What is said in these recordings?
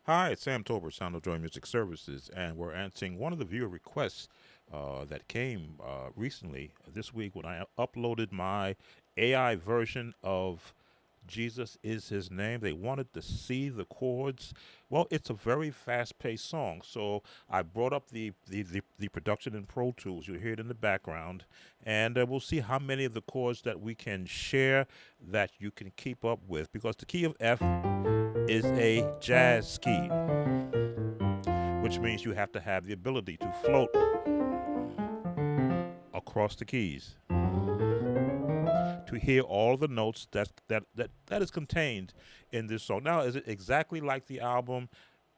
Hi, it's Sam Tober, Sound of Joy Music Services, and we're answering one of the viewer requests that came recently this week when I uploaded my AI version of Jesus is His Name. They wanted to see the chords. Well, it's a very fast-paced song, so I brought up the production in Pro Tools. You'll hear it in the background, and we'll see how many of the chords that we can share that you can keep up with, because the key of F is a jazz key, which means you have to have the ability to float across the keys to hear all the notes that is contained in this song. Now, is it exactly like the album?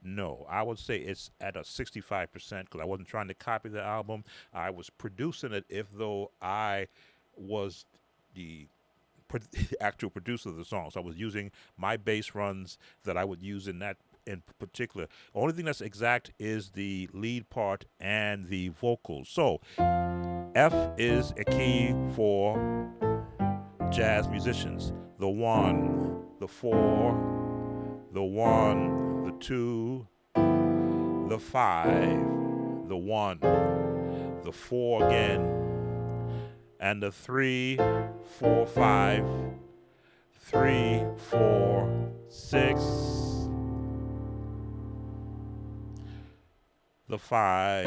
No, I would say it's at a 65% because I wasn't trying to copy the album. I was producing it if though I was the actual producer of the song. So I was using my bass runs that I would use in that in particular. The only thing that's exact is the lead part and the vocals. So F is a key for jazz musicians. The one, the four, the one, the two, the five, the one, the four again, and the three, four, five, three, four, six, the five.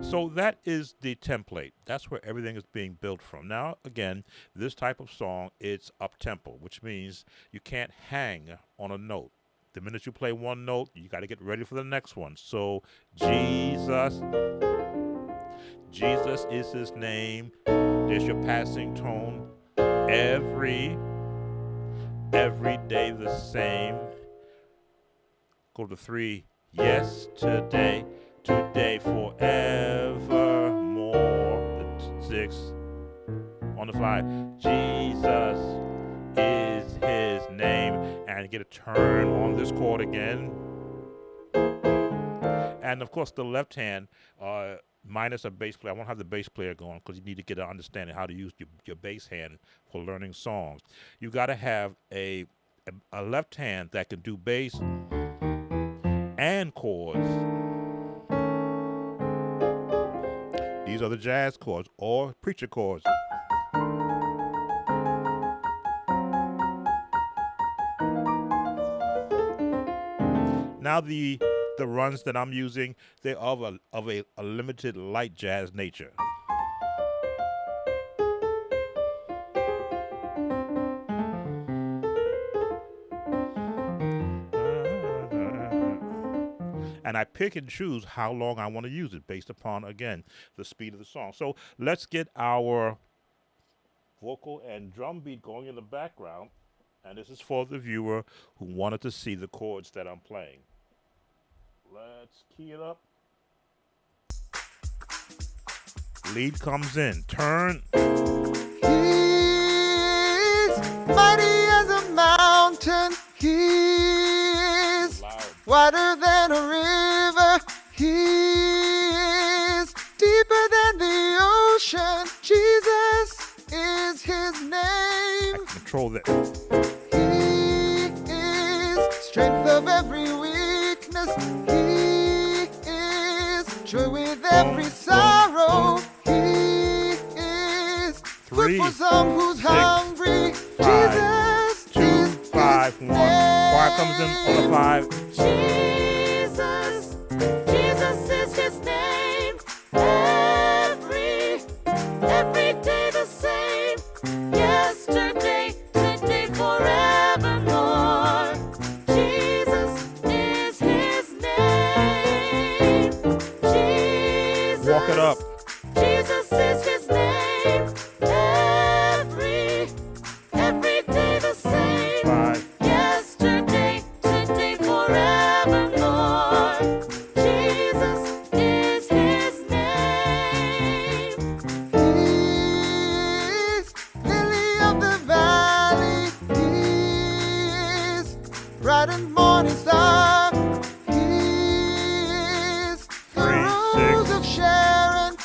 So that is the template. That's where everything is being built from. Now, again, this type of song, it's up tempo, which means you can't hang on a note. The minute you play one note, you got to get ready for the next one. So, Jesus, Jesus is His name. There's your passing tone. Every day the same. Go to three. Yesterday, today, forevermore. The six. On the five. Jesus is His name. And get a turn on this chord again. And of course, the left hand, minus a bass player. I won't have the bass player going because you need to get an understanding how to use your bass hand for learning songs. You got to have a left hand that can do bass and chords. These are the jazz chords or preacher chords. Now the runs that I'm using, they're of a limited light jazz nature. And I pick and choose how long I want to use it based upon, again, the speed of the song. So let's get our vocal and drum beat going in the background. And this is for the viewer who wanted to see the chords that I'm playing. Let's key it up. Lead comes in. Turn. He's mighty as a mountain. He's Loud. wider than a river. He's deeper than the ocean. Jesus is His I name. can control that. He is strength of every weakness. He is joy with every sorrow. He is Three, food for some who's six, hungry. five, Jesus two, is five, His one. name. Choir comes in on the five. Jesus, Jesus is His name. Every day the same. Yesterday, today, forevermore. Jesus is His name. Jesus, Walk it up. Jesus is His name. Every day the same. Five. Yesterday, today, forevermore. Jesus is His name. He's lily of the valley. He's bright and morning star. He's the Three, rose six. of Sharon.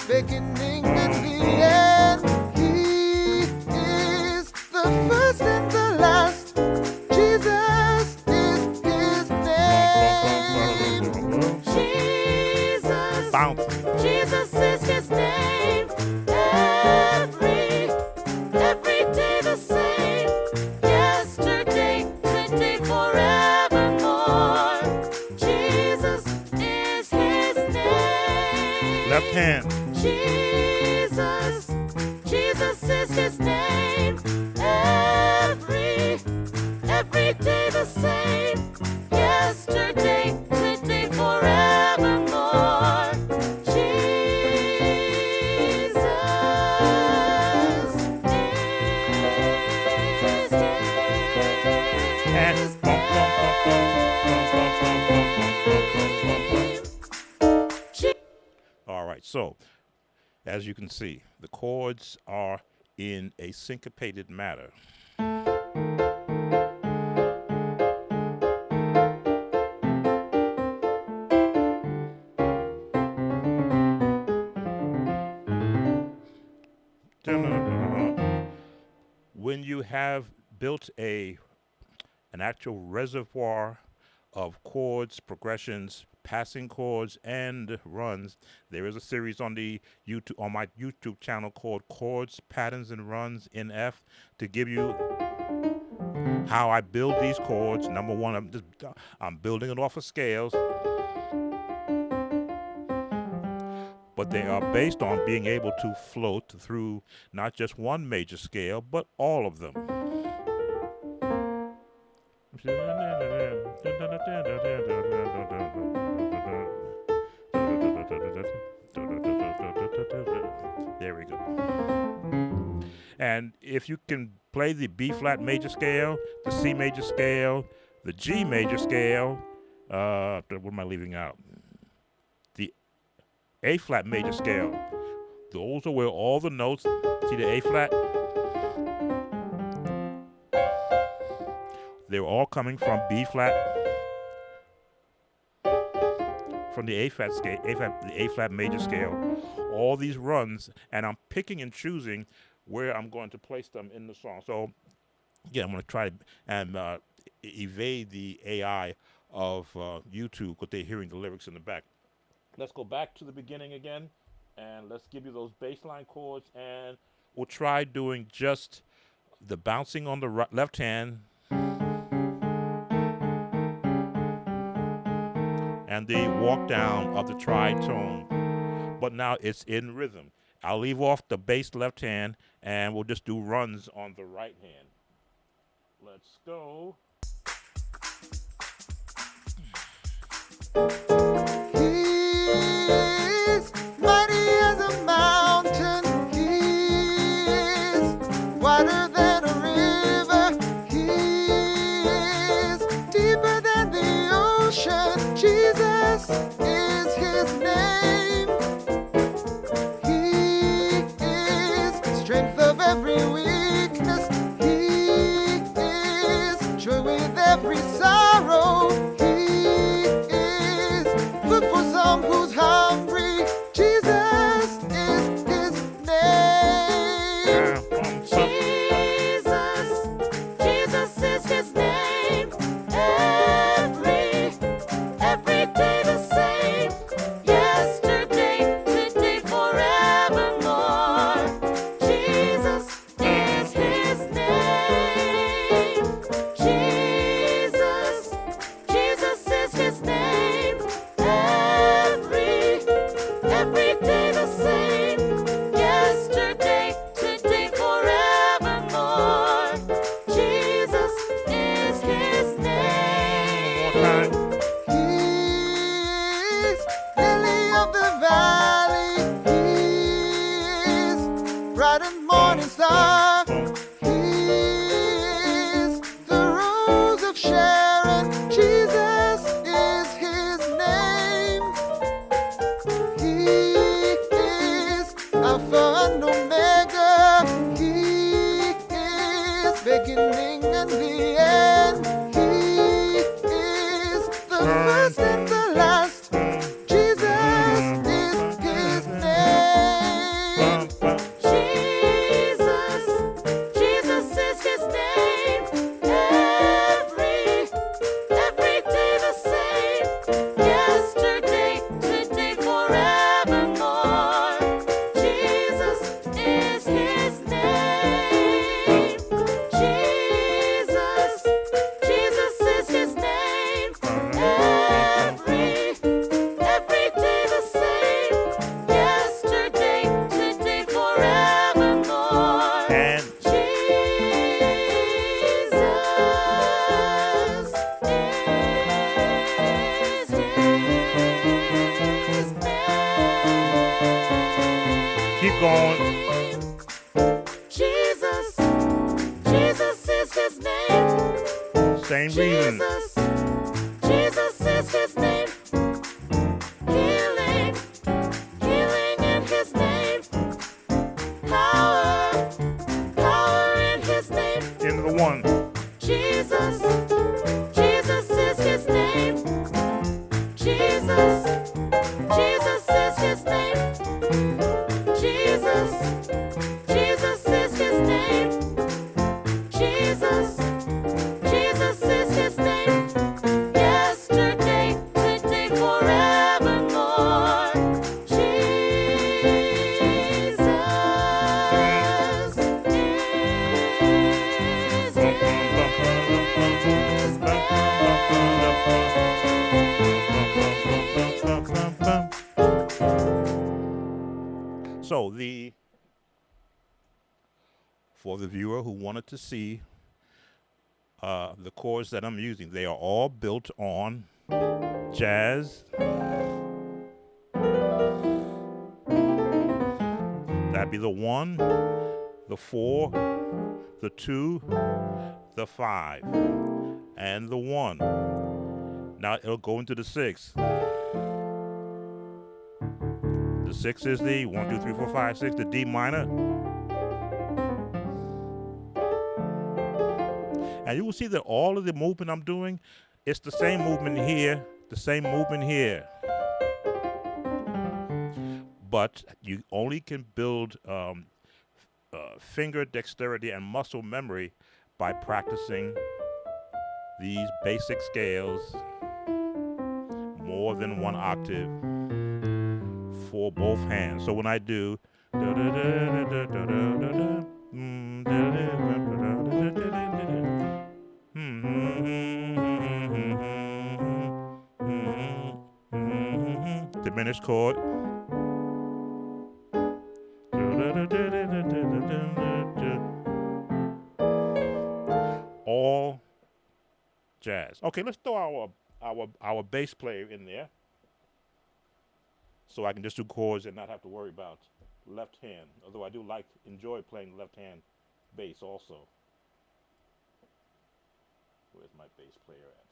beginning and the end. He is the first and the last. Jesus is his name. Jesus. Bounce. Jesus is his name. Every day the same. Yesterday, today, forevermore. Jesus is his name. Left hand. Jesus is his name. Every day the same. Yesterday, today, forevermore. Jesus is And his bump, bump, bump, bump, name. All right, so as you can see, the chords are in a syncopated manner. When you have built an actual reservoir of chords, progressions, passing chords, and runs, there is a series on my YouTube channel called Chords, Patterns, and Runs in F to give you how I build these chords. Number one, I'm building it off of scales, but they are based on being able to float through not just one major scale, but all of them. There we go. And if you can play the B flat major scale, the C major scale, the G major scale, what am I leaving out? The A flat major scale. Those are where all the notes, see the A flat? They're all coming from B flat, from the A flat scale, the A flat major scale. All these runs, and I'm picking and choosing where I'm going to place them in the song. So, again, I'm going to try and evade the AI of YouTube because they're hearing the lyrics in the back. Let's go back to the beginning again, and let's give you those bass line chords, and we'll try doing just the bouncing on the left hand and the walk down of the tritone. But now it's in rhythm. I'll leave off the bass left hand, and we'll just do runs on the right hand. Let's go. He's mighty as a mountain. He's wider than a river. He's deeper than the ocean. Jesus is his name. He is strength of every weakness. He is joy with every sorrow. He is food for some who's hungry. Jesus is his name. Jesus is his name. Every day the same. Yesterday, today, forevermore. Jesus is his name. Jesus is his name. Every day the same. Yesterday, today, forevermore. Jesus is his name. He's lily of the valley. He's bright and morning star. He's the rose of Sharon. Jesus is his name. He is Alpha and Omega. He is beginning and the end. He is the first and the last. Jesus is his name. Jesus, Jesus is his name. Same reason. Jesus, Jesus is his name. Healing, healing in his name. Power, power in his name. In the one. Jesus, Jesus is his name. Jesus, Jesus is his name. Jesus, Jesus is his name. Jesus, Jesus is his name. Yesterday, today, forevermore. Jesus is his So for the viewer who wanted to see the chords that I'm using, they are all built on jazz. That'd be the 1, the 4, the 2, the 5, and the 1. Now it'll go into the 6. The 6 is the 1, 2, 3, 4, 5, 6, the D minor. And you will see that all of the movement I'm doing, it's the same movement here, the same movement here. But you only can build finger dexterity and muscle memory by practicing these basic scales more than 1 octave for both hands. So when I do diminished chord, all jazz. Okay, let's throw our bass player in there, so I can just do chords and not have to worry about left hand. Although I do enjoy playing left hand bass also. Where's my bass player at?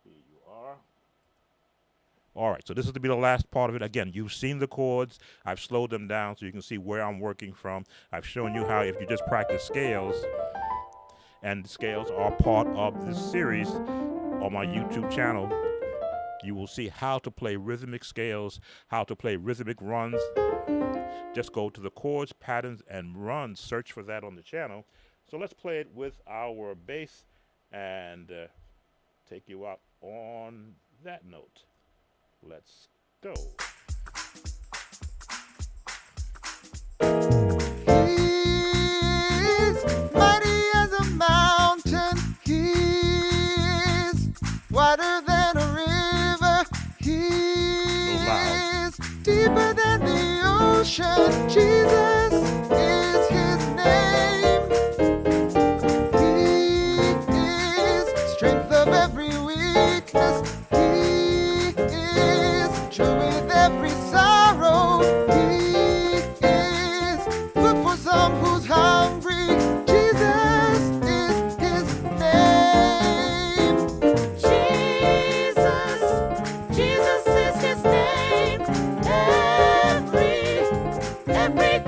Here you are. All right, so this is to be the last part of it. Again, you've seen the chords. I've slowed them down so you can see where I'm working from. I've shown you how if you just practice scales, and scales are part of this series on my YouTube channel, you will see how to play rhythmic scales, how to play rhythmic runs. Just go to the chords, patterns, and runs. Search for that on the channel. So let's play it with our bass and take you out on that note. Let's go. He's mighty as a mountain. He's wider than a river. He's deeper than the ocean. Jesus is his name. He is strength of every weakness. He is joy with every sorrow. He is food for some who's hungry. Jesus is his name. Jesus, Jesus is his name. Every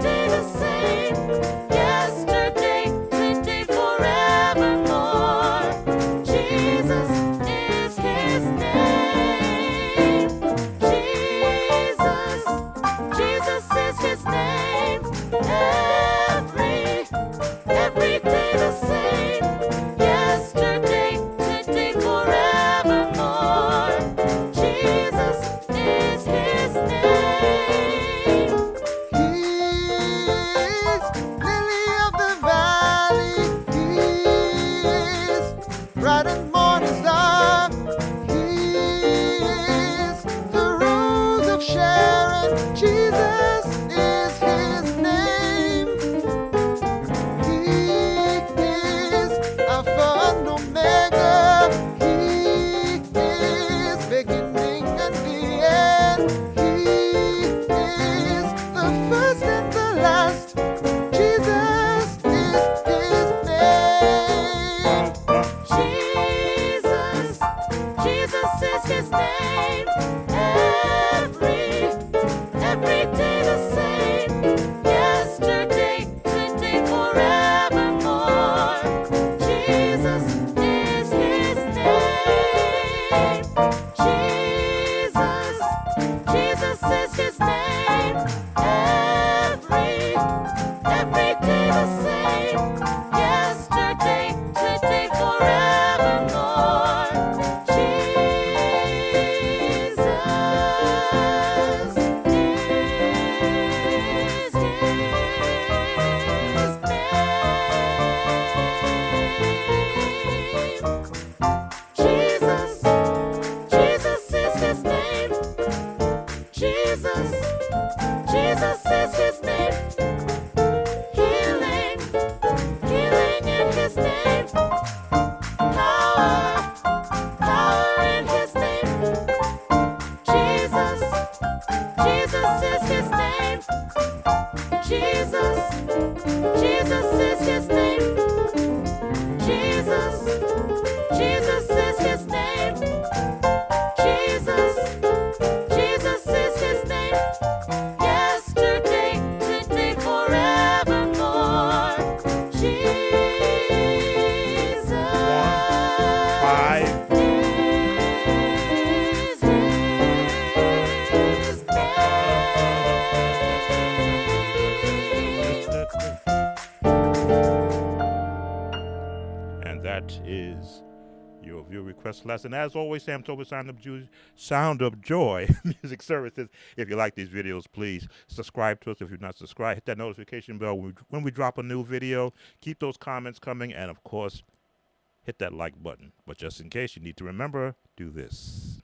trust. Jesus is his name. Jesus, Jesus is his name. Every day the same. Yesterday, today, forevermore. Jesus is his name. Jesus, Jesus is his name. Every day the same. Yesterday, today, forevermore. Jesus is his name. Jesus, Jesus is his name. Jesus, Jesus is his name. Healing, healing in his name. Power, power in his name. Jesus, Jesus is his name. Jesus, Jesus is his name. Jesus, Jesus is his name. Jesus, Jesus is his name. Yesterday, today, forevermore. Jesus Five. is his name. And that is your viewer request lesson. As always, Sam Tober, Sound of Joy Music Services. If you like these videos, please subscribe to us. If you're not subscribed, hit that notification bell when we drop a new video. Keep those comments coming, and of course, hit that like button. But just in case, you need to remember, do this.